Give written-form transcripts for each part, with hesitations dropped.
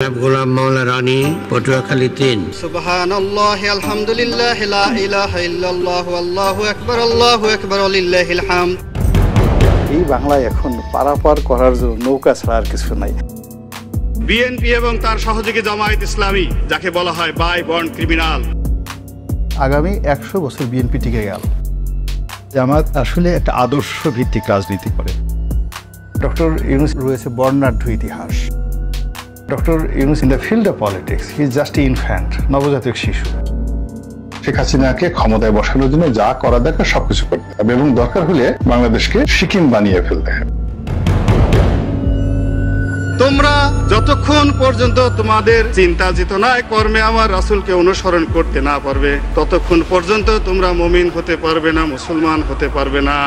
গোলাম মাওলা রানী, পটুয়াখালী ৩। সুবহানাল্লাহি আলহামদুলিল্লাহি লা ইলাহা ইল্লাল্লাহু আল্লাহু আকবার ওয়ালিল্লাহিল হামদ। এই বাংলায় এখন পারাপার করার জন্য নৌকা ছাড়া আর কিছু নাই। বিএনপি এবং তার সহযোগী জামায়াত ইসলামী, যাকে বলা হয় বাই বর্ন ক্রিমিনাল। আগামী ১০০ বছর বিএনপি টিকে গেল। জামায়াত আসলে একটা আদর্শ ভিত্তিক রাজনীতি করে। ডক্টর ইউনূস রয়েছে বর্ণাঢ্য ইতিহাস। Doctor Yunus in the field of politics he is just infant, নবজাতক শিশু। শেখ হাসিনাকে ক্ষমতায় বসানোর জন্য যা করা দরকার সবকিছু করতে হবে এবং দরকার হলে বাংলাদেশকে সিকিম বানিয়ে ফেলতে হবে। তোমরা যতক্ষণ পর্যন্ত তোমাদের চিন্তা চেতনায় কর্মে আমার রাসূলকে অনুসরণ করতে না পারবে, ততক্ষণ পর্যন্ত তোমরা মুমিন হতে পারবে না, মুসলমান হতে পারবে না।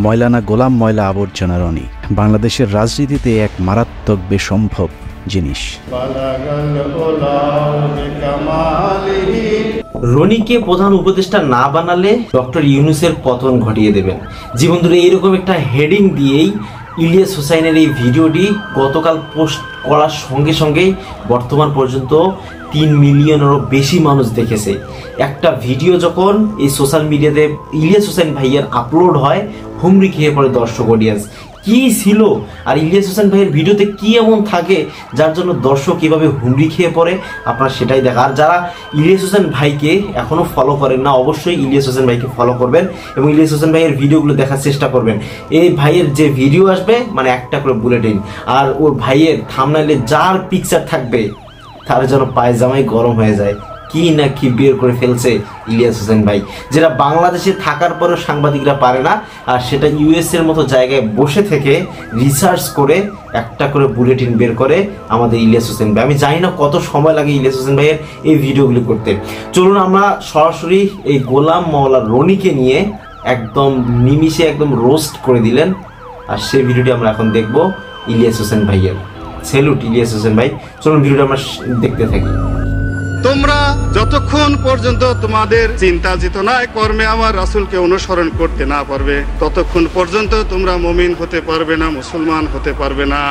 ময়লানা গোলাম ময়লা আবর্জনা রনি বাংলাদেশের রাজনীতিতে এক মারাত্মক বেসম্ভব জিনিস। রনিকে প্রধান উপদেষ্টা না বানালে ডক্টর ইউনূসের পতন ঘটিয়ে দেবেন। জীবন ধরে এইরকম একটা হেডিং দিয়েই ইলিয়াস হোসাইনের এই ভিডিওটি গতকাল পোস্ট করার সঙ্গে সঙ্গেই বর্তমান পর্যন্ত ৩ মিলিয়নেরও বেশি মানুষ দেখেছে। একটা ভিডিও যখন এই সোশ্যাল মিডিয়াতে ইলিয়াস হোসাইন ভাইয়ের আপলোড হয়, হুমড়ি খেয়ে পড়ে দর্শক অডিয়েন্স। কি ছিল আর ইলিয়াস হোসেন ভাইয়ের ভিডিওতে কি এমন থাকে যার জন্য দর্শক কীভাবে হুমড়ি খেয়ে পড়ে, আপনারা সেটাই দেখা। আর যারা ইলিয়াস হোসেন ভাইকে এখনও ফলো করেন না, অবশ্যই ইলিয়াস হোসেন ভাইকে ফলো করবেন এবং ইলিয়াস হোসেন ভাইয়ের ভিডিওগুলো দেখার চেষ্টা করবেন। এই ভাইয়ের যে ভিডিও আসবে মানে একটা করে বুলেটিন, আর ওর ভাইয়ের থাম্বনেইলে যার পিকচার থাকবে তার যেন পায়জামাই গরম হয়ে যায়। কি না কি বের করে ফেলছে ইলিয়াস হোসেন ভাই, যেটা বাংলাদেশে থাকার পরেও সাংবাদিকরা পারে না, আর সেটা ইউএস এর মতো জায়গায় বসে থেকে রিসার্চ করে একটা করে বুলেটিন বের করে আমাদের ইলিয়াস হোসেন ভাই। আমি জানি না কত সময় লাগে ইলিয়াস হোসেন ভাইয়ের এই ভিডিওগুলি করতে। চলুন আমরা সরাসরি এই গোলাম মাওলা রনিকে নিয়ে একদম নিমিষে একদম রোস্ট করে দিলেন, আর সেই ভিডিওটি আমরা এখন দেখব ইলিয়াস হোসেন ভাইয়ের। সেলুট ইলিয়াস হোসেন ভাই, চলুন ভিডিওটা আমরা দেখতে থাকি। তোমরা যতক্ষণ পর্যন্ত তোমাদের চিন্তা চেতনায় কর্মে আমার রাসূলকে অনুসরণ করতে না পারবে, ততক্ষণ পর্যন্ত তোমরা মুমিন হতে পারবে না, মুসলমান হতে পারবে না।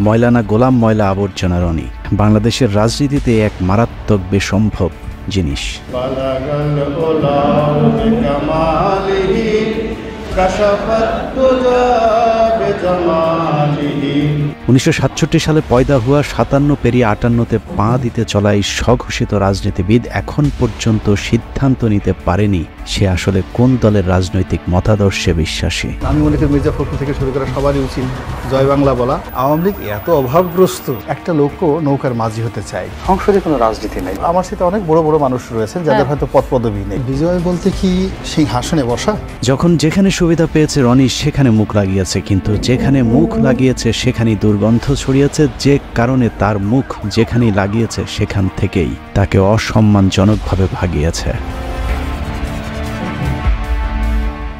ময়লানা গোলাম ময়লা আবর্জনা রনি বাংলাদেশের রাজনীতিতে এক মারাত্মক বেসম্ভব জিনিস। 1967 সালে পয়দা হওয়া 57 পেরিয়ে 58-তে পা দিতে চলা এই স্বঘোষিত রাজনীতিবিদ এখন পর্যন্ত সিদ্ধান্ত নিতে পারেনি সে আসলে কোন দলের রাজনৈতিক মতাদর্শে বিশ্বাসী। আমি মনে করি মির্জা ফখরুল থেকে শুরু করা সবারই উচিত জয় বাংলা বলা। আওয়ামী লীগ এত অভাবগ্রস্ত, একটা লোকও নৌকার মাঝি হতে চায়। সংসদে কোনো রাজনীতি নেই। আমার সাথে অনেক বড় বড় মানুষ রয়েছেন যাদের হয়তো পদ পদবি নেই। বিজয় বলতে কি সিংহাসনে বসা? যখন যেখানে সুবিধা পেয়েছে রনি সেখানে মুখ লাগিয়েছে, কিন্তু যেখানে মুখ লাগিয়েছে সেখানেই দুর্গন্ধ ছড়িয়েছে, যে কারণে তার মুখ যেখানেই লাগিয়েছে সেখান থেকেই তাকে অসম্মানজনকভাবে ভাগিয়েছে।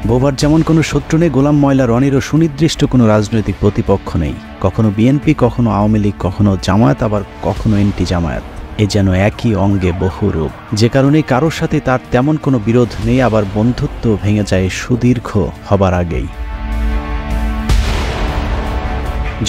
বোবার যেমন কোনো শত্রু নেই, গোলাম ময়লা রনিরও সুনির্দিষ্ট কোনো রাজনৈতিক প্রতিপক্ষ নেই। কখনো বিএনপি, কখনো আওয়ামী লীগ, কখনো জামায়াত, আবার কখনো এন্টি জামায়াত। এ যেন একই অঙ্গে বহু রূপ, যে কারণে কারোর সাথে তার তেমন কোনো বিরোধ নেই, আবার বন্ধুত্ব ভেঙে যায় সুদীর্ঘ হবার আগেই।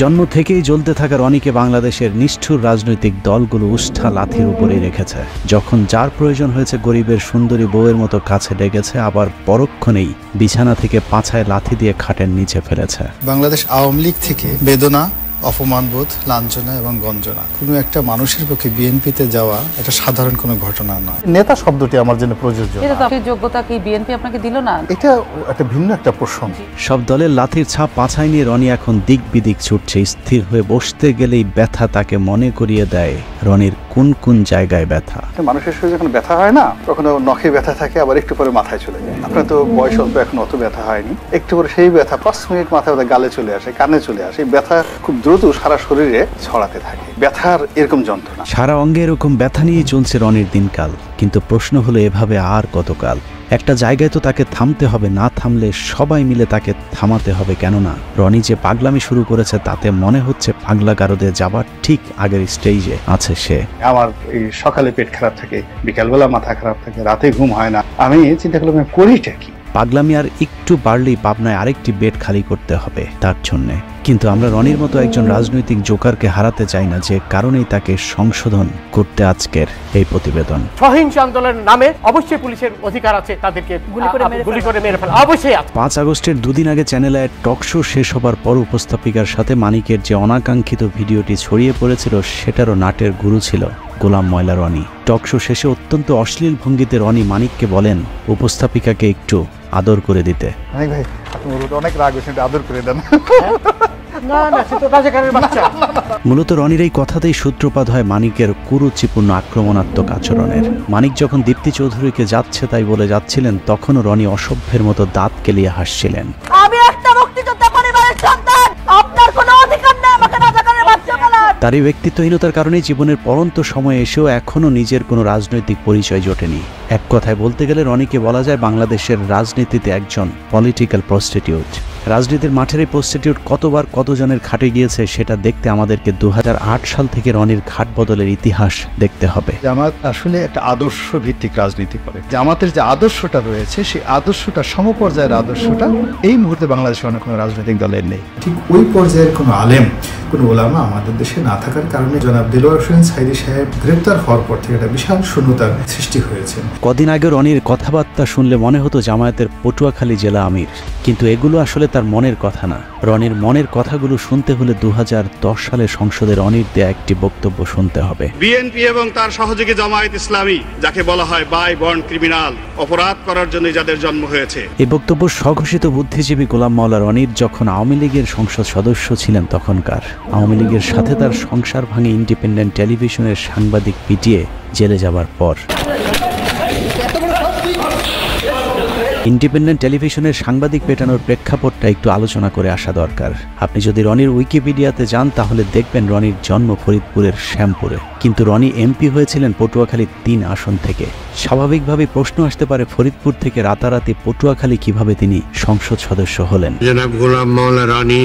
জন্ম থেকেই জ্বলতে থাকা রনিকে বাংলাদেশের নিষ্ঠুর রাজনৈতিক দলগুলো উষ্ঠা লাথির উপরে রেখেছে। যখন যার প্রয়োজন হয়েছে গরিবের সুন্দরী বউয়ের মতো কাছে ডেকেছে, আবার পরক্ষণেই বিছানা থেকে পাছায় লাথি দিয়ে খাটের নিচে ফেলেছে। বাংলাদেশ আওয়ামী লীগ থেকে বেদনা, অপমানবোধ, লাঞ্ছনা এবং গঞ্জনা কোনো একটা মানুষের পক্ষে বিএনপিতে যাওয়া এটা সাধারণ কোনো ঘটনা নয়। নেতা শব্দটি আমার জন্য প্রযোজ্য। যোগ্যতা কি বিএনপি আপনাকে দিল না? এটা একটা ভিন্ন একটা প্রসঙ্গ। সব দলের লাথির ছাপ পাছায় নিয়ে রনি এখন দিক বিদিক ছুটছে। স্থির হয়ে বসতে গেলেই ব্যথা তাকে মনে করিয়ে দেয় রনির কোন কোন জায়গায় ব্যথা। মানুষের শরীরে যখন ব্যথা হয় না, কখনো নখে ব্যথা থাকে, আবার একটু পরে মাথায় চলে যায়। আপনার তো বয়স অল্প, এখন অত ব্যথা হয়নি, একটু পরে সেই ব্যথা 5 মিনিট মাথায় গালে চলে আসে, কানে চলে আসে। ব্যথা খুব দ্রুত সারা শরীরে ছড়াতে থাকে। ব্যথার এরকম যন্ত্রণা, সারা অঙ্গে এরকম ব্যথা নিয়েই চলছে রনির দিনকাল। কিন্তু প্রশ্ন হলো এভাবে আর কতকাল? একটা জায়গায় তো তাকে থামতে হবে, না থামলে সবাই মিলে তাকে থামাতে হবে। কেননা রনি যে পাগলামি শুরু করেছে তাতে মনে হচ্ছে পাগলা গারদে যাবার ঠিক আগের স্টেজে আছে সে। আমার এই সকালে পেট খারাপ থাকে, বিকালবেলা মাথা খারাপ থাকে, রাতে ঘুম হয় না। আমি চিন্তা করলাম করিটা কি। পাগলামি আর একটু বাড়লেই পাবনায় আরেকটি বেড খালি করতে হবে তার জন্যে। কিন্তু আমরা রনির মতো একজন রাজনৈতিক জোকারকে হারাতে চাই না, যে কারণেই তাকে সংশোধন করতে আজকের এই প্রতিবেদন। সহিংস আন্দোলনের নামে অবশ্যই পুলিশের অধিকার আছে তাদেরকে গুলি করে মেরে ফেলা, অবশ্যই আছে। 5 আগস্টের দুদিন আগে চ্যানেলে টক শো শেষ হবার পর উপস্থাপিকার সাথে মানিকের যে অনাকাঙ্ক্ষিত ভিডিওটি ছড়িয়ে পড়েছিল সেটারও নাটের গুরু ছিল গোলাম ময়লা রনি। টক শো শেষে অত্যন্ত অশ্লীল ভঙ্গিতে রনি মানিককে বলেন উপস্থাপিকাকে একটু আদর করে দিতে। মানিক ভাই, আপনি অনেক রাগ হয়েছেন, আদর করে দেন। মূলত রনির এই কথাতেই সূত্রপাত হয় মানিকের কুরুচিপূর্ণ আক্রমণাত্মক আচরণের। মানিক যখন দীপ্তি চৌধুরীকে যাচ্ছে তাই বলে যাচ্ছিলেন, তখনও রনি অসভ্যের মতো দাঁত কেলিয়ে হাসছিলেন। আমি একটা মুক্তিযোদ্ধা পরিবারের সন্তান, আপনার কোনো অধিকার নেই আমাকে রাজাকারের বাচ্চা বলার। তার এই ব্যক্তিত্বহীনতার কারণেই জীবনের পরন্ত সময়ে এসেও এখনো নিজের কোনো রাজনৈতিক পরিচয় জোটেনি। এক কথায় বলতে গেলে রনিকে বলা যায় বাংলাদেশের রাজনীতিতে একজন পলিটিক্যাল প্রস্টিটিউট। রাজনীতির মাঠের এই প্রস্টিটিউট কতবার কতজনের খাটে গিয়েছে সেটা দেখতে আমাদেরকে 2008 সাল থেকে রনির ঘাট বদলের ইতিহাস দেখতে হবে। জামাত আসলে একটা আদর্শ ভিত্তিক রাজনীতি করে। জামাতের যে আদর্শটা রয়েছে সেই আদর্শটা সমপর্যায়ের আদর্শটা এই মুহূর্তে বাংলাদেশে অনেক কোনো রাজনৈতিক দলের নেই। ঠিক ওই পর্যায়ের কোনো আলেম, কোনো ওলামা আমাদের দেশে না থাকার কারণে জনাব দেলোয়ার হোসেন সাইদি সাহেব গ্রেপ্তার হওয়ার পর থেকে একটা বিশাল শূন্যতার সৃষ্টি হয়েছে। কদিন আগে রনির কথাবার্তা শুনলে মনে হতো জামায়াতের পটুয়াখালী জেলা আমির, কিন্তু এগুলো আসলে তার মনের কথা না। রনির মনের কথাগুলো শুনতে হলে 2010 সালে সংসদে রনির দেয়া একটি বক্তব্য শুনতে হবে। বিএনপি এবং তার সহযোগী জামায়াত ইসলামী, যাকে বলা হয় বাই বর্ন ক্রিমিনাল, অপরাধ করার জন্য যাদের জন্ম হয়েছে। এই বক্তব্য স্বঘোষিত বুদ্ধিজীবী গোলাম মাওলা রনির যখন আওয়ামী লীগের সংসদ সদস্য ছিলেন তখনকার। আওয়ামী লীগের সাথে তার সংসার ভাঙে ইন্ডিপেন্ডেন্ট টেলিভিশনের সাংবাদিক পিটিয়ে জেলে যাবার পর। ইন্ডিপেন্ডেন্ট টেলিভিশনের সাংবাদিক পেটানোর প্রেক্ষাপটটা একটু আলোচনা করে আসা দরকার। আপনি যদি রনির উইকিপিডিয়াতে যান তাহলে দেখবেন রনির জন্ম ফরিদপুরের শ্যামপুরে, কিন্তু রনি এমপি হয়েছিলেন পটুয়াখালী 3 আসন থেকে। স্বাভাবিকভাবে প্রশ্ন আসতে পারে ফরিদপুর থেকে রাতারাতি পটুয়াখালী কিভাবে তিনি সংসদ সদস্য হলেন। জনাব গোলাম মাওলা রনি,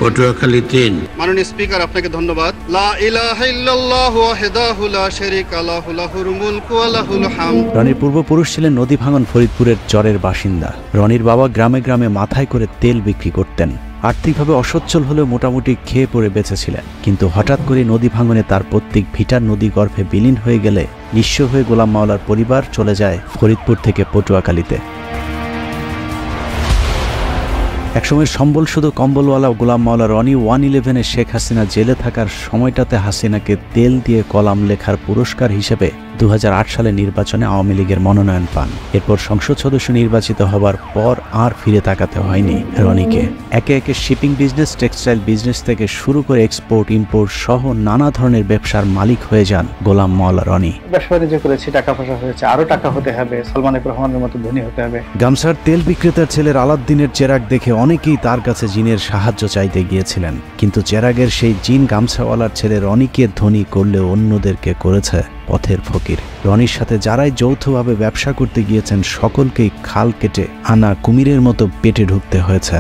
পটুয়াখালী 3। মাননীয় স্পিকার, আপনাকে ধন্যবাদ। লা ইলাহা ইল্লাল্লাহু ওয়াহদাহু লা শারীকা লাহু লাহুল মুলকু ওয়া লাহুল হামদ। রনির পূর্বপুরুষ ছিলেন নদী ভাঙন ফরিদপুরের চরের বাসিন্দা। রনির বাবা গ্রামে গ্রামে মাথায় করে তেল বিক্রি করতেন। আর্থিকভাবে অসচ্ছল হলেও মোটামুটি খেয়ে পড়ে বেঁচেছিলেন, কিন্তু হঠাৎ করে নদী ভাঙনে তার পৈতৃক ভিটার নদী গর্ভে বিলীন হয়ে গেলে নিঃস্ব হয়ে গোলাম মাওলার পরিবার চলে যায় ফরিদপুর থেকে পটুয়াখালীতে। একসময় সম্বল শুধু কম্বলওয়ালা গোলাম মাওলা রনি 111-এ শেখ হাসিনা জেলে থাকার সময়টাতে হাসিনাকে তেল দিয়ে কলাম লেখার পুরস্কার হিসেবে 2008 সালে নির্বাচনে আওয়ামী লীগের মনোনয়ন পান। এরপর সংসদ সদস্য নির্বাচিত হবার পর আর ফিরে তাকাতে হয়নি রনিকে। একে একে শিপিং বিজনেস, টেক্সটাইল বিজনেস থেকে শুরু করে এক্সপোর্ট ইম্পোর্ট সহ নানা ধরনের ব্যবসার মালিক হয়ে যান গোলাম মাওলা রনি। ব্যবসা বাণিজ্য করেছি, টাকা পয়সা হয়েছে, আরো টাকা হতে হবে, সালমান এফ রহমানের মতো ধনী হতে হবে। গামছার তেল বিক্রেতার ছেলের আলাদ্দিনের চেরাগ দেখে অনেকেই তার কাছে জিনের সাহায্য চাইতে গিয়েছিলেন, কিন্তু চেরাগের সেই জিন গামছাওয়ালার ছেলে রনিকে ধনী করলে অন্যদেরকে করেছে পথের ফকির। রনির সাথে যারাই যৌথভাবে ব্যবসা করতে গিয়েছেন সকলকেই খাল কেটে আনা কুমিরের মতো পেটে ঢুকতে হয়েছে।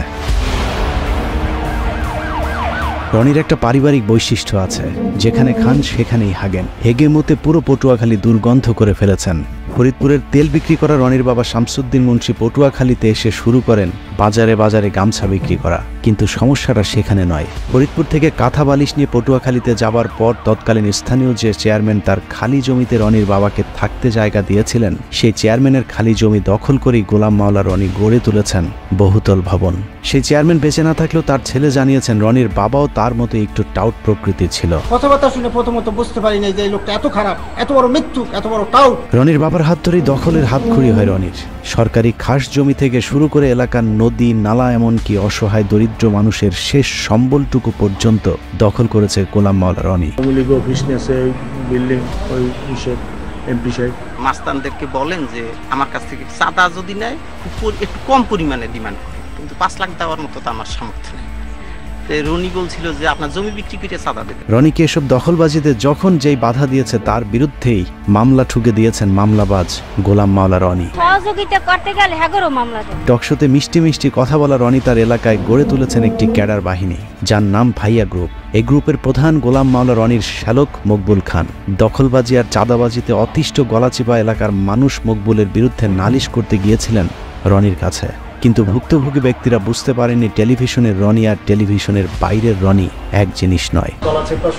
রনির একটা পারিবারিক বৈশিষ্ট্য আছে, যেখানে খান সেখানেই হাগেন। হেগে মতে পুরো পটুয়াখালী দুর্গন্ধ করে ফেলেছেন। ফরিদপুরের তেল বিক্রি করা রনির বাবা শামসুদ্দিন মুন্সি পটুয়াখালীতে এসে শুরু করেন বাজারে বাজারে গামছা বিক্রি করা। কিন্তু সমস্যাটা সেখানে নয়। ফরিদপুর থেকে কাঁথা বালিশ নিয়ে পটুয়াখালীতে যাবার পর তৎকালীন স্থানীয় যে চেয়ারম্যান তার খালি জমিতে রনির বাবাকে থাকতে জায়গা দিয়েছিলেন, সেই চেয়ারম্যানের খালি জমি দখল করেই গোলাম মাওলা রনি গড়ে তুলেছেন বহুতল ভবন। সেই চেয়ারম্যান বেঁচে না থাকলেও তার ছেলে জানিয়েছেন রনির বাবাও তার মতো একটু টাউট প্রকৃতির ছিল। কথাবার্তা শুনে প্রথমত বুঝতে পারি নাই যে এই লোকটা এত খারাপ, এত বড় মিথ্যুক, এত বড় টাউট। রনির বাবার হাত ধরেই দখলের হাতখড়ি হয় রনির। সরকারি খাস জমি থেকে শুরু করে এলাকার নদী নালা এমনকি অসহায় দরিদ্র মানুষের শেষ সম্বলটুকু পর্যন্ত দখল করেছে গোলাম মাওলা রনি। মাস্তানদেরকে বলেন যে আমার কাছ থেকে চাঁদা যদি নেয় একটু কম পরিমাণে ডিমান্ড করে, কিন্তু 5 লাখ দেওয়ার মতো তো আমার সামর্থ্য নেই। রনি বলছিল যে আপনার জমি বিক্রি করে চাঁদা দেবে। রনিকে এসব দখলবাজিতে যখন যেই বাধা দিয়েছে তার বিরুদ্ধেই মামলা ঠুকে দিয়েছেন মামলাবাজ গোলাম মাওলা রনি। সহযোগিতা করতে গেলে হ্যাগরও মামলা দেয়। টকশোতে মিষ্টি মিষ্টি কথা বলা রনি তার এলাকায় গড়ে তুলেছেন একটি ক্যাডার বাহিনী, যার নাম ভাইয়া গ্রুপ। এই গ্রুপের প্রধান গোলাম মাওলা রনির শ্যালক মকবুল খান। দখলবাজি আর চাঁদাবাজিতে অতিষ্ঠ গলাচিপা এলাকার মানুষ মকবুলের বিরুদ্ধে নালিশ করতে গিয়েছিলেন রনির কাছে। কিন্তু ভুক্তভোগী ব্যক্তিরা বুঝতে পারেননি টেলিভিশনের রনি আর টেলিভিশনের বাইরের রনি এক জিনিস নয়।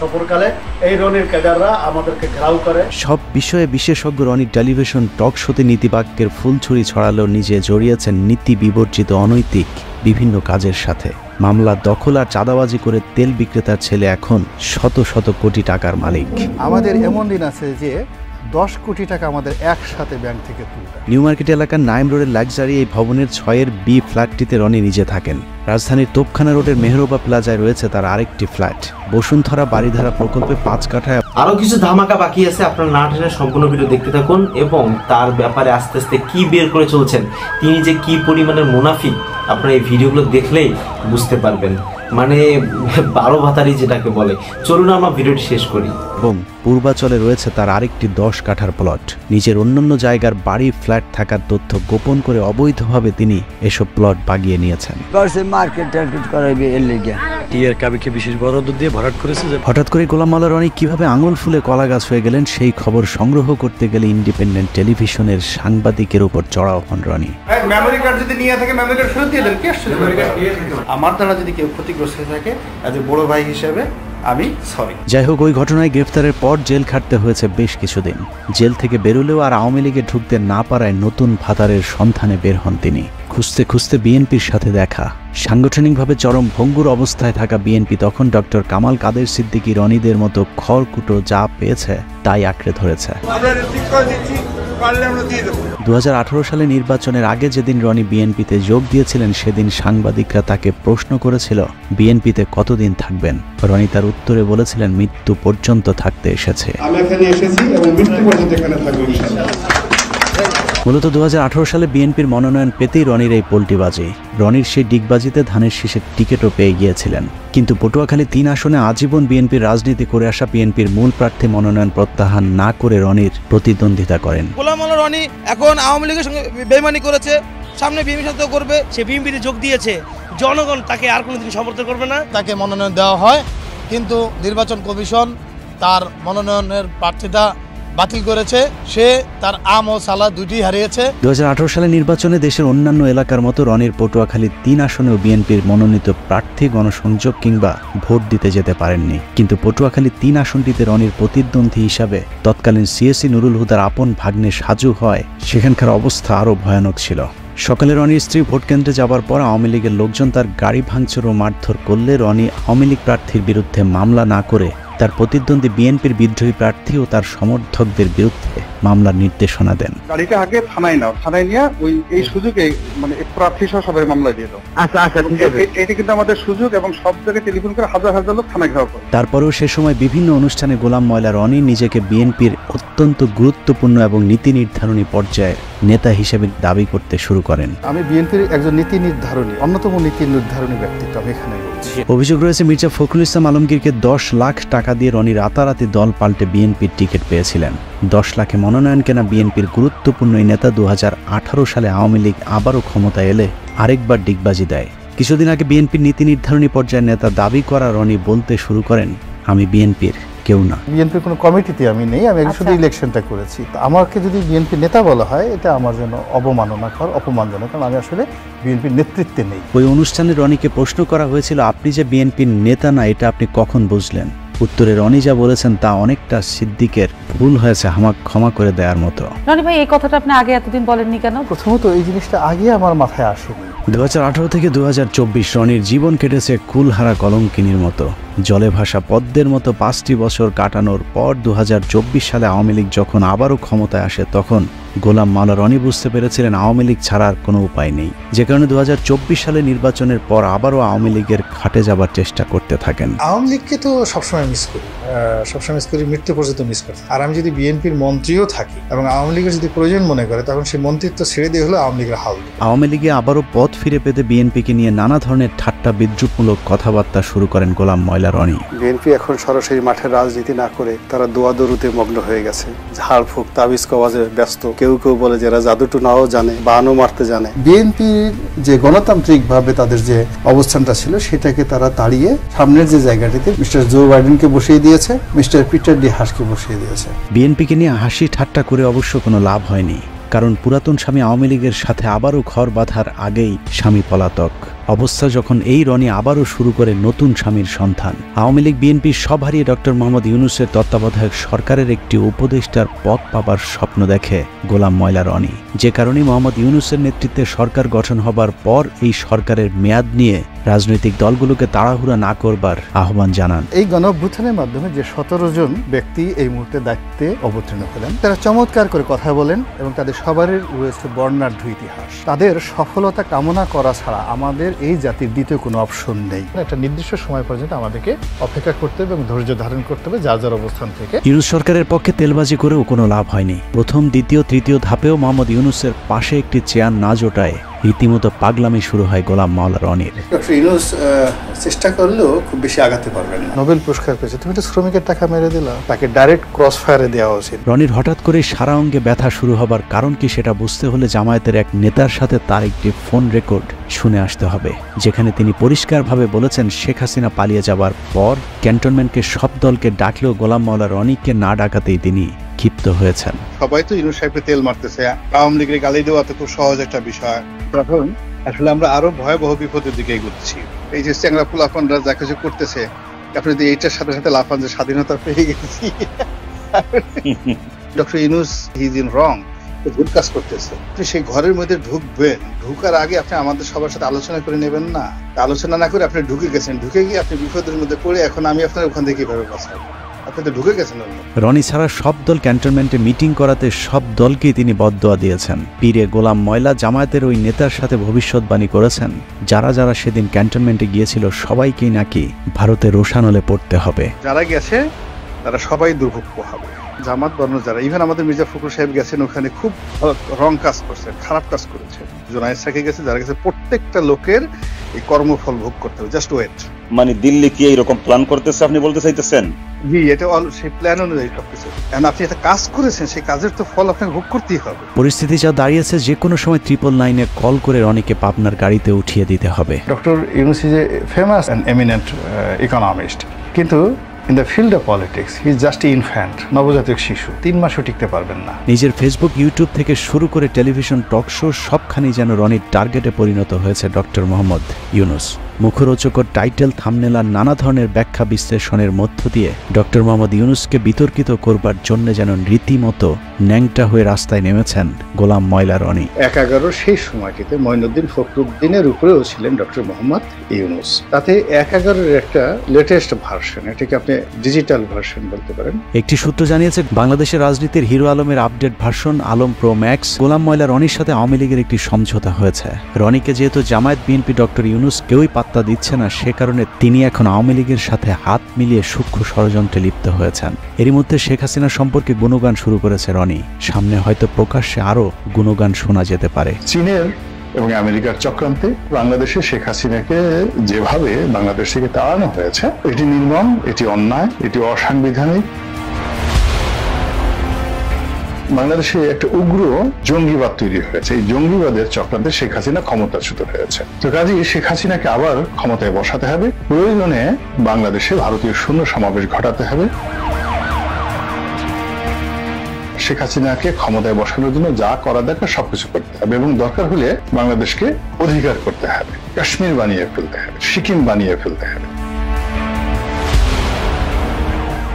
সফরকালে এই রনির ক্যাডাররা আমাদেরকে ঘেরাও করে। সব বিষয়ে বিশেষজ্ঞ রনি টেলিভিশন টক শোতে নীতিবাক্যের ফুলছুরি ছড়ালেও নিজে জড়িয়েছেন নীতি বিবর্জিত অনৈতিক বিভিন্ন কাজের সাথে। মামলা দখল আর চাঁদাবাজি করে তেল বিক্রেতার ছেলে এখন শত শত কোটি টাকার মালিক। আমাদের এমন দিন আছে যে 10 কোটি টাকা আমাদের একসাথে ব্যাংক থেকে তুলতে। নিউ মার্কেট এলাকার নাইম রোডের লাক্সারি এই ভবনের 6-এর বি ফ্ল্যাটটিতে রনি নিজে থাকেন। রাজধানীর তোপখানা রোডের মেহরোবা প্লাজায় রয়েছে তার আরেকটি ফ্ল্যাট। বসুন্ধরা বাড়িধারা প্রকল্পে 5 কাঠায় আরো কিছু ধামাকা বাকি আছে, আপনারা না টেনে সম্পূর্ণ ভিডিও দেখতে থাকুন এবং তার ব্যাপারে আস্তে আস্তে কি বের করে চলছেন, তিনি যে কি পরিমাণের মুনাফিক আপনারা এই ভিডিওগুলো দেখলেই বুঝতে পারবেন। মানে 12 ভাতারি যেটাকে বলে। চলুন আমরা ভিডিওটি শেষ করি। এবং পূর্বাচলে রয়েছে তার আরেকটি 10 কাঠার প্লট। নিজের অন্যান্য জায়গার বাড়ি ফ্ল্যাট থাকার তথ্য গোপন করে অবৈধভাবে তিনি এসব প্লট বাগিয়ে নিয়েছেন। হঠাৎ করে গোলাম মাওলা রনি কিভাবে আঙুল ফুলে কলা গাছ হয়ে গেলেন সেই খবর সংগ্রহ করতে গেলে ইন্ডিপেন্ডেন্ট টেলিভিশনের সাংবাদিকের উপর চড়াও হন রনি। মেমোরি কার্ড যদি নিয়ে থাকে মেমোরি কার্ড ফেরত দিয়ে দেন। কি আসলে মেমোরি কার্ড দিয়ে থাকে আমার দ্বারা যদি কেউ ক্ষতিগ্রস্ত হয়ে থাকে এজ এ বড় ভাই হিসেবে আমি সরি। যাই হোক, ওই ঘটনায় গ্রেফতারের পর জেল খাটতে হয়েছে বেশ কিছুদিন। জেল থেকে বেরোলেও আর আওয়ামী লীগে ঢুকতে না পারায় নতুন ভাতারের সন্ধানে বের হন তিনি। খুঁজতে খুঁজতে বিএনপির সাথে দেখা। সাংগঠনিকভাবে চরম ভঙ্গুর অবস্থায় থাকা বিএনপি তখন ডক্টর কামাল কাদের সিদ্দিকী রনিদের মতো খড়কুটো যা পেয়েছে তাই আঁকড়ে ধরেছে। 2018 সালে নির্বাচনের আগে যেদিন রনি বিএনপিতে যোগ দিয়েছিলেন সেদিন সাংবাদিকরা তাকে প্রশ্ন করেছিল বিএনপিতে কতদিন থাকবেন। রনি তার উত্তরে বলেছিলেন মৃত্যু পর্যন্ত থাকতে এসেছে। মূলত 2018 সালে বিএনপির মনোনয়ন পেতেই রনির এই পোল্টিবাজি। রনির সেই ডিগবাজিতে ধানের শীষের টিকিটও পেয়ে গিয়েছিলেন। কিন্তু পটুয়াখালী 3 আসনে আজীবন বিএনপির রাজনীতি করে আসা বিএনপির মূল প্রার্থী মনোনয়ন প্রত্যাহার না করে রনির প্রতিদ্বন্দ্বিতা করেন। গোলাম মাওলা রনি এখন আওয়ামী লীগের সঙ্গে বেইমানি করেছে, সামনে বিএনপির সাথে করবে। সে বিএনপিতে যোগ দিয়েছে, জনগণ তাকে আর কোনোদিন সমর্থন করবে না। তাকে মনোনয়ন দেওয়া হয়, কিন্তু নির্বাচন কমিশন তার মনোনয়নের প্রার্থিতা বাতিল করেছে। সে তার আম ও সালা দুটি হারিয়েছে। 2018 সালে নির্বাচনে দেশের অন্যান্য এলাকার মতো রনির পটুয়াখালী 3 আসনেও বিএনপির মনোনীত প্রার্থী গণসংযোগ কিংবা ভোট দিতে যেতে পারেননি। কিন্তু পটুয়াখালী 3 আসনটিতে রনির প্রতিদ্বন্দ্বী হিসাবে তৎকালীন সিএসি নুরুল হুদার আপন ভাগ্নে সাজু হয় সেখানকার অবস্থা আরও ভয়ানক ছিল। সকালে রনির স্ত্রী ভোটকেন্দ্রে যাবার পর আওয়ামী লীগের লোকজন তার গাড়ি ভাঙচুর ও মারধর করলে রনি আওয়ামী লীগ প্রার্থীর বিরুদ্ধে মামলা না করে তার প্রতিদ্বন্দ্বী বিএনপির বিদ্রোহী প্রার্থী ও তার সমর্থকদের বিরুদ্ধে মামলার নির্দেশনা দেন। গাড়িটা আগে থানায় নাও, থানায় নিয়ে এই সুযোগে মানে প্রার্থী সহ সবাই মামলা দিয়ে দাও। আচ্ছা ঠিক আছে, এটা কিন্তু আমাদের সুযোগ এবং সব জায়গায় টেলিফোন করে হাজার হাজার লোক থানায় ঘেরাও করে। তারপরেও সে সময় বিভিন্ন অনুষ্ঠানে গোলাম মাওলা রনি নিজেকে বিএনপির অত্যন্ত গুরুত্বপূর্ণ এবং নীতি নির্ধারণী পর্যায়ের নেতা হিসেবে দাবি করতে শুরু করেন। আমি বিএনপির একজন নীতি নির্ধারণী, অন্যতম নীতি নির্ধারণী ব্যক্তিত্ব আমি এখানে বলছি। অভিযোগ রয়েছে মির্জা ফখরুল ইসলাম আলমগীরকে 10 লাখ টাকা দিয়ে রনি রাতারাতি দল পাল্টে বিএনপির টিকিট পেয়েছিলেন। 10 লাখে মনোনয়ন কেনা বিএনপির গুরুত্বপূর্ণ এই নেতা 2018 সালে আওয়ামী লীগ আবারও ক্ষমতায় এলে আরেকবার ডিগবাজি দেয়। কিছুদিন আগে বিএনপির নীতি নির্ধারণী পর্যায়ের নেতা দাবি করা রনি বলতে শুরু করেন, আমি বিএনপির কেউ না। বিএনপির কোনো কমিটিতে আমি নেই, আমি শুধু ইলেকশনটা করেছি। আমাকে যদি বিএনপি নেতা বলা হয় এটা আমার জন্য অবমাননাকর, অপমানজনক, কারণ আমি আসলে বিএনপির নেতৃত্বে নেই। ওই অনুষ্ঠানে রনিকে প্রশ্ন করা হয়েছিল, আপনি যে বিএনপির নেতা না এটা আপনি কখন বুঝলেন? উত্তরে রনি যা বলেছেন তা অনেকটা সিদ্দিকের ভুল হয়েছে আমাকে ক্ষমা করে দেওয়ার মতো। রনি ভাই, এই কথাটা আপনি আগে এতদিন বলেননি কেন? প্রথমত এই জিনিসটা আগে আমার মাথায় আসেনি। 2018 থেকে 2024 রনির জীবন কেটেছে কুলহারা কলঙ্কিনীর মতো। জলে ভাসা পদ্মের মতো 5টি বছর কাটানোর পর 2024 সালে আওয়ামী লীগ যখন আবারও ক্ষমতায় আসে তখন গোলাম মাওলা রনি বুঝতে পেরেছিলেন আওয়ামী লীগ ছাড়ার কোনো উপায় নেই। যে কারণে 2024 সালে নির্বাচনের পর আবারও আওয়ামী লীগের খাটে যাবার চেষ্টা করতে থাকেন। আওয়ামী লীগকে তো সবসময় মিস করি, মৃত্যু পর্যন্ত মিস করি। আর আমি যদি বিএনপির মন্ত্রীও থাকি এবং আওয়ামী লীগের যদি প্রয়োজন মনে করে তখন সেই মন্ত্রিত্ব ছেড়ে দিয়ে হলো আওয়ামী লীগের হাল। আওয়ামী লীগে আবারও পথ ফিরে পেতে বিএনপিকে নিয়ে নানা ধরনের ঠাট্টা বিদ্রুপমূলক কথাবার্তা শুরু করেন গোলাম মাওলা রনি। বিএনপি এখন সরাসরি মাঠের রাজনীতি না করে তারা দোয়াদরুতে মগ্ন হয়ে গেছে, ঝাড়ফুঁক তাবিজ কওয়াজে ব্যস্ত। কেউ কেউ বলে যারা জাদুটু নাও জানে, বানও মারতে জানে। বিএনপির যে গণতান্ত্রিক ভাবে তাদের যে অবস্থানটা ছিল সেটাকে তারা তাড়িয়ে সামনের যে জায়গাটিতে মিস্টার জো বাইডেনকে বসিয়ে দিয়েছে, মিস্টার পিটার ডি হাসকে বসিয়ে দিয়েছে। বিএনপিকে নিয়ে হাসি ঠাট্টা করে অবশ্য কোনো লাভ হয়নি, কারণ পুরাতন স্বামী আওয়ামী লীগের সাথে আবারও ঘর বাঁধার আগেই স্বামী পলাতক। অবস্থা যখন এই রনি আবারও শুরু করে নতুন স্বামীর সন্ধান। আওয়ামী লীগ বিএনপির সব হারিয়ে ডক্টর মোহাম্মদ ইউনূসের তত্ত্বাবধায়ক সরকারের একটি উপদেষ্টার পদ পাবার স্বপ্ন দেখে গোলাম ময়লা রনি, যে কারণে মোহাম্মদ ইউনূসের নেতৃত্বে সরকার গঠন হবার পর এই সরকারের মেয়াদ নিয়ে রাজনৈতিক দলগুলোকে তাড়াহুড়া না করবার আহ্বান জানান। এই গণঅভ্যুত্থানের মাধ্যমে যে 17 জন ব্যক্তি এই মুহূর্তে দায়িত্বে অবতীর্ণ হলেন, তারা চমৎকার করে কথা বলেন এবং তাদের সবারই রয়েছে বর্ণাঢ্য ইতিহাস। তাদের সফলতা কামনা করা ছাড়া আমাদের এই জাতির দ্বিতীয় কোনো অপশন নেই। একটা নির্দিষ্ট সময় পর্যন্ত আমাদেরকে অপেক্ষা করতে হবে এবং ধৈর্য ধারণ করতে হবে যার যার অবস্থান থেকে। ইউনূস সরকারের পক্ষে তেলবাজি করেও কোনো লাভ হয়নি। প্রথম, দ্বিতীয়, তৃতীয় ধাপেও মোহাম্মদ ইউনূসের পাশে একটি চেয়ার না জোটায় রীতিমতো পাগলামি শুরু হয় গোলাম মাওলা রনির। ডক্টর ইউনূস চেষ্টা করলেও খুব বেশি আগাতে পারবেন না। নোবেল পুরস্কার পেয়েছে, তুমি তো শ্রমিকের টাকা মেরে দিলা, তাকে ডাইরেক্ট ক্রস ফায়ারে দেওয়া উচিত। রনির হঠাৎ করে সারা অঙ্গে ব্যথা শুরু হবার কারণ কি সেটা বুঝতে হলে জামায়াতের এক নেতার সাথে তার একটি ফোন রেকর্ড শুনে আসতে হবে, যেখানে তিনি পরিষ্কারভাবে বলেছেন শেখ হাসিনা পালিয়ে যাবার পর ক্যান্টনমেন্টকে সব দলকে ডাকলেও গোলাম মাওলা রনিকে না ডাকাতেই তিনি ক্ষিপ্ত হয়েছেন। সবাই তো ইউনূস সাহেবকে তেল মারতেছে, আওয়ামী লীগের গালি দেওয়া তো খুব সহজ একটা বিষয়। তখন আসলে আমরা আরো ভয়াবহ বিপদের দিকে এগোচ্ছি। এই যে চ্যাংরা পোলাপানরা যা কিছু করতেছে, আপনি যদি এইটার সাথে সাথে লাফান যে স্বাধীনতা পেয়ে গেছি, doctor Yunus he is in wrong, ভুল কাজ করতেছে। আপনি সেই ঘরের মধ্যে ঢুকবেন, ঢুকার আগে আপনি আমাদের সবার সাথে আলোচনা করে নেবেন না। আলোচনা না করে আপনি ঢুকে গেছেন, ঢুকে গিয়ে আপনি বিপদের মধ্যে পড়ে এখন আমি আপনার ওখান থেকে কিভাবে বাঁচাবো? রনি ছাড়া সব দল ক্যান্টনমেন্টে মিটিং করাতে সব দলকেই তিনি বদদোয়া দিয়েছেন। পীরে গোলাম ময়লা জামায়াতের ওই নেতার সাথে ভবিষ্যৎবাণী করেছেন, যারা যারা সেদিন ক্যান্টনমেন্টে গিয়েছিল সবাইকেই নাকি ভারতে রোশানলে পড়তে হবে। যারা গেছে তারা সবাই দুর্ভোগ্য হবে। জামাত বর্ণ যারা, ইভেন আমাদের মির্জা ফখরুল সাহেব গেছেন, ওখানে খুব রং কাজ করছেন, খারাপ কাজ করেছেন। জোনায়েদ সাকি গেছে, যারা গেছে প্রত্যেকটা লোকের এই কর্মফল ভোগ করতে হবে। Just wait. মানে দিল্লি কি এইরকম প্ল্যান করতেছে আপনি বলতে চাইতেছেন? জি, এটা সেই প্ল্যান অনুযায়ী সবকিছু। এখন আপনি একটা কাজ করেছেন, সেই কাজের তো ফল আপনাকে ভোগ করতেই হবে। পরিস্থিতি যা দাঁড়িয়েছে, যে কোনো সময় 999-এ কল করে রনিকে পাবনার গাড়িতে উঠিয়ে দিতে হবে। Doctor Yunus is a famous and eminent economist, কিন্তু in the field of politics he is just infant, নবজাতক শিশু। 3 মাসও টিকতে পারবেন না। নিজের ফেসবুক, ইউটিউব থেকে শুরু করে টেলিভিশন টক শো সবখানেই যেন রনির টার্গেটে পরিণত হয়েছে ডক্টর মোহাম্মদ ইউনূস। মুখরোচকর টাইটেল, থাম্বনেল আর নানা ধরনের ব্যাখ্যা বিশ্লেষণের মধ্য দিয়ে ডক্টর মোহাম্মদ ইউনূসকে বিতর্কিত করবার জন্য যেন রীতিমতো ন্যাংটা হয়ে রাস্তায় নেমেছেন গোলাম ময়লা রনি। 11 সেই সময়টিতে মঈনুদ্দিন ফখরুদ্দিনের উপরেও ছিলেন ডক্টর মোহাম্মদ ইউনূস। তাতে 11-এর একটা লেটেস্ট ভার্সন, এটাকে আপনি ডিজিটাল ভার্সন বলতে পারেন। একটি সূত্র জানিয়েছে, বাংলাদেশের রাজনীতির হিরো আলমের update version Alam pro max Golam ময়লা রনির সাথে আওয়ামী লীগের একটি সমঝোতা হয়েছে। রনিকে যেহেতু জামায়াত, বিএনপি, ডক্টর ইউনূস কেউই পাত্তা দিচ্ছে না, সে কারণে তিনি এখন আওয়ামী লীগের সাথে হাত মিলিয়ে সূক্ষ্ম ষড়যন্ত্রে লিপ্ত হয়েছেন। এরই মধ্যে শেখ হাসিনা সম্পর্কে গুণগান শুরু করেছে রনি। সামনে হয়তো প্রকাশ্যে আরো গুণগান শোনা যেতে পারে। চীনের এবং আমেরিকার চক্রান্তে বাংলাদেশে শেখ হাসিনাকে যেভাবে বাংলাদেশ থেকে তাড়ানো হয়েছে, এটি নির্মম, এটি অন্যায়, এটি অসাংবিধানিক। বাংলাদেশে একটা উগ্র জঙ্গিবাদ তৈরি হয়েছে। এই জঙ্গিবাদের চক্রান্তে শেখ হাসিনা ক্ষমতাচ্যুত হয়েছে। তো কাজেই শেখ হাসিনাকে আবার ক্ষমতায় বসাতে হবে। প্রয়োজনে বাংলাদেশে ভারতীয় সৈন্য সমাবেশ ঘটাতে হবে। শেখ হাসিনাকে ক্ষমতায় বসানোর জন্য যা করা দরকার সবকিছু করতে হবে এবং দরকার হলে বাংলাদেশকে অধিকার করতে হবে, কাশ্মীর বানিয়ে ফেলতে হবে, সিকিম বানিয়ে ফেলতে হবে।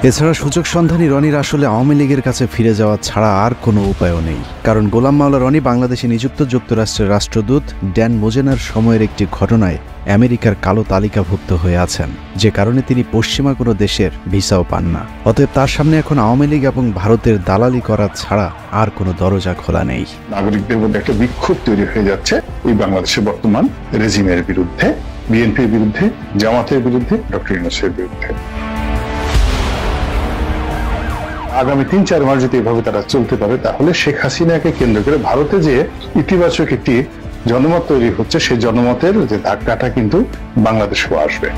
এছাড়া সুযোগ সন্ধানী রনির আসলে আওয়ামী লীগের কাছে ফিরে যাওয়া ছাড়া আর কোনো উপায়ও নেই। কারণ গোলাম মাওলা রনি বাংলাদেশে নিযুক্ত যুক্তরাষ্ট্রের রাষ্ট্রদূত ড্যান মোজেনার সময়ের একটি ঘটনায় আমেরিকার কালো তালিকাভুক্ত হয়ে আছেন, যে কারণে তিনি পশ্চিমা কোনো দেশের ভিসাও পান না। অতএব তার সামনে এখন আওয়ামী লীগ এবং ভারতের দালালি করা ছাড়া আর কোনো দরজা খোলা নেই। নাগরিকদের মধ্যে একটা বিক্ষোভ তৈরি হয়ে যাচ্ছে এই বাংলাদেশের বর্তমান রেজিমের বিরুদ্ধে, বিএনপির বিরুদ্ধে, জামাতের বিরুদ্ধে, ডক্টর ইউনূসের বিরুদ্ধে। আগামী 3-4 মাস যদি এভাবে তারা চলতে পারে, তাহলে শেখ হাসিনাকে কেন্দ্র করে ভারতে যে ইতিবাচক একটি জনমত তৈরি হচ্ছে, সেই জনমতের যে ধাক্কাটা কিন্তু বাংলাদেশেও আসবে।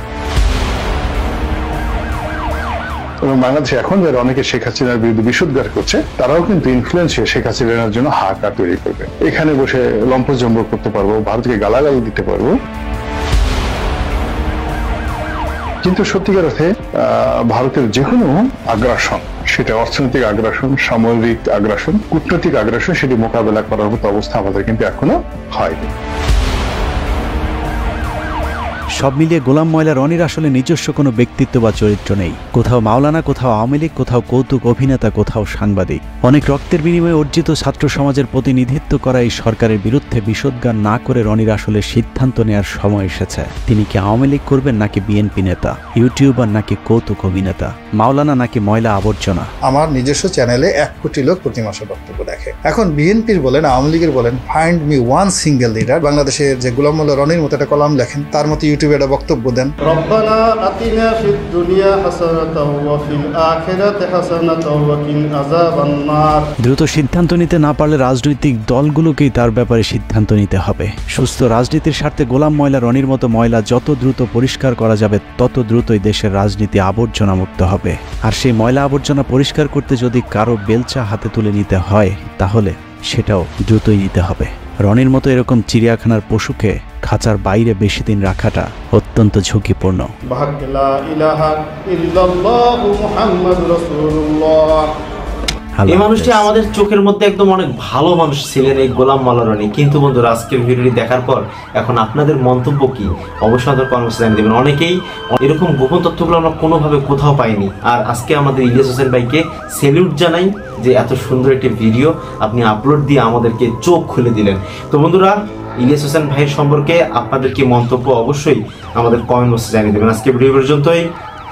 এবং বাংলাদেশে এখন যারা অনেকে শেখ হাসিনার বিরুদ্ধে বিষোদ্গার করছে, তারাও কিন্তু ইনফ্লুয়েন্স হয়ে শেখ হাসিনার জন্য হাহাকার তৈরি করবে। এখানে বসে লম্পজম্ব করতে পারবো, ভারতকে গালাগাল দিতে পারবো। কিন্তু সত্যিকার অর্থে ভারতের যে কোনো আগ্রাসন, সেটা অর্থনৈতিক আগ্রাসন, সামরিক আগ্রাসন, কূটনৈতিক আগ্রাসন, সেটি মোকাবেলা করার মতো অবস্থা আমাদের কিন্তু এখনো হয়নি। সব মিলিয়ে গোলাম ময়লা রনির আসলে নিজস্ব কোনো ব্যক্তিত্ব বা চরিত্র নেই। কোথাও মাওলানা, কোথাও আওয়ামী লীগ, কোথাও কৌতুক অভিনেতা, কোথাও সাংবাদিক। অনেক রক্তের বিনিময়ে অর্জিত ছাত্র সমাজের প্রতিনিধিত্ব করা এই সরকারের বিরুদ্ধে বিষোদ্গার না করে রনির আসলে সিদ্ধান্ত নেওয়ার সময় এসেছে। তিনি কি আওয়ামী লীগ করবেন, নাকি বিএনপি নেতা, ইউটিউবার, নাকি কৌতুক অভিনেতা, মাওলানা নাকি ময়লা আবর্জনা? আমার নিজস্ব চ্যানেলে 1 কোটি লোক প্রতি মাসে বক্তব্য দেখে। এখন বিএনপির বলেন, আওয়ামী লীগের বলেন, find me one single leader. বাংলাদেশের যে গোলাম ময়লা রনির মতো একটা কলাম লেখেন, তার মতো ইউটিউবে একটা বক্তব্য দেন। রব্বানা আতিনা ফিদ দুনিয়া হাসানাতাও ওয়া ফিল আখিরাতি হাসানাতাও ওয়া কিনা আযাবান নার। দ্রুত সিদ্ধান্ত নিতে না পারলে রাজনৈতিক দলগুলোকেই তার ব্যাপারে সিদ্ধান্ত নিতে হবে। সুস্থ রাজনীতির স্বার্থে গোলাম ময়লা রনির মতো ময়লা যত দ্রুত পরিষ্কার করা যাবে, তত দ্রুতই দেশের রাজনীতি আবর্জনা মুক্ত হবে। আর সেই ময়লা আবর্জনা পরিষ্কার করতে যদি কারো বেলচা হাতে তুলে নিতে হয়, তাহলে সেটাও দ্রুতই নিতে হবে। রনির মতো এরকম চিড়িয়াখানার পশুকে খাঁচার বাইরে বেশি দিন রাখাটা অত্যন্ত ঝুঁকিপূর্ণ। এই মানুষটি আমাদের চোখের মধ্যে একদম অনেক ভালো মানুষ ছিলেন, এই গোলাম ময়লা রনি। কিন্তু বন্ধুরা, আজকের ভিডিওটি দেখার পর এখন আপনাদের মন্তব্য কি অবশ্যই আমাদের কমেন্টে জানিয়ে দেবেন। অনেকেই এরকম গোপন তথ্যগুলো আমরা কোনোভাবে কোথাও পাইনি। আর আজকে আমাদের ইলিয়াস হোসেন ভাইকে স্যালিউট জানাই যে এত সুন্দর একটি ভিডিও আপনি আপলোড দিয়ে আমাদেরকে চোখ খুলে দিলেন। তো বন্ধুরা, ইলিয়াস হোসেন ভাইয়ের সম্পর্কে আপনাদের কি মন্তব্য অবশ্যই আমাদের কমেন্ট বক্সে জানিয়ে দেবেন। আজকে ভিডিও পর্যন্তই।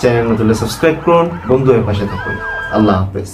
চ্যানেল নতুন সাবস্ক্রাইব করুন, বন্ধু হয়ে পাশে থাকুন। আল্লাহ হাফেজ।